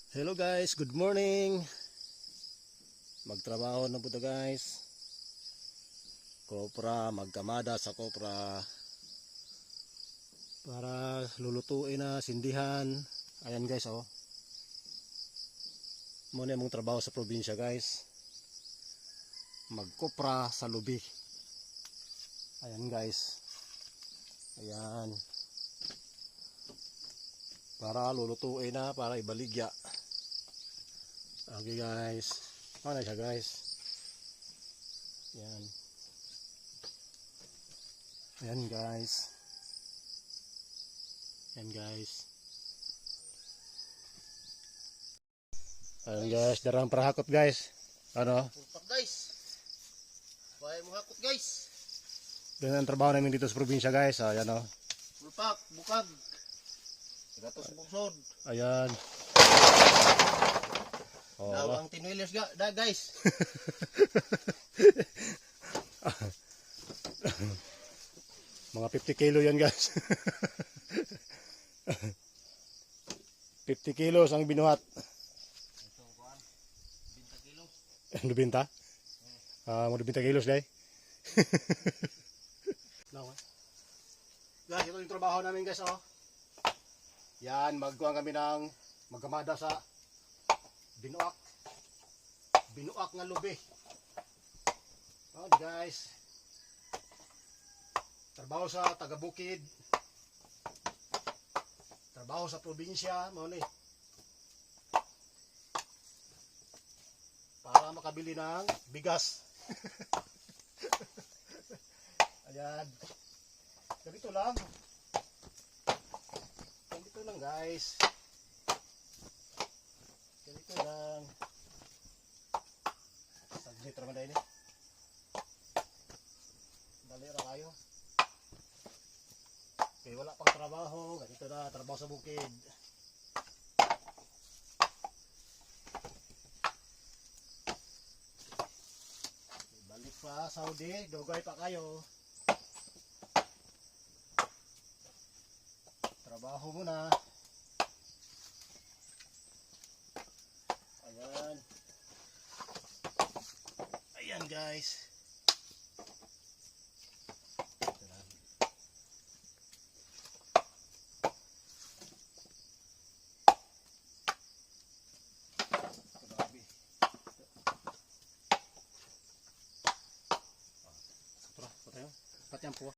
Hello guys, good morning. Magtrabaho na po guys. Kopra, magkamada sa kopra para lulutuin na sindihan. Ayan guys, oh. Muna mong trabaho sa probinsya guys. Magkopra sa lubi. Ayan guys. Ayan. Para lulutuin na, para ibaligya. Okay guys. Ano siya guys? Ayan. Ayan guys. Ayan guys. Ayan guys, darang prahakot guys. Ano? Pulpak guys. Bahay mo hakot guys. Ganyan ang trabaho namin dito sa probinsya guys. Ayan o. Pulpak, bukag. Gatos buksod. Ayan. Oh. Daw ang tinwilers guys. Mga 50 kilo yan guys. 50 kilos ang binuhat. Ito kuan. 20 kilos. Ano binta? Mga 20 kilos day. Guys, ito yung trabaho namin guys, oh. Yan, magkuhan kami ng magkamada sa binuak nga lubi. Oh, guys. Trabaho sa taga-bukid. Trabaho sa probinsya, mo ni. Para makabili ng bigas. Ayan. Ganito lang. Ganito lang guys. Ganito lang. Saglit naman dahil eh. Dali na kayo. Okay, wala pang trabaho. Ganito na, trabaho sa bukid. Balik pa Saudi, dugay pa kayo. Trabaho muna. Ayan. Ayan guys.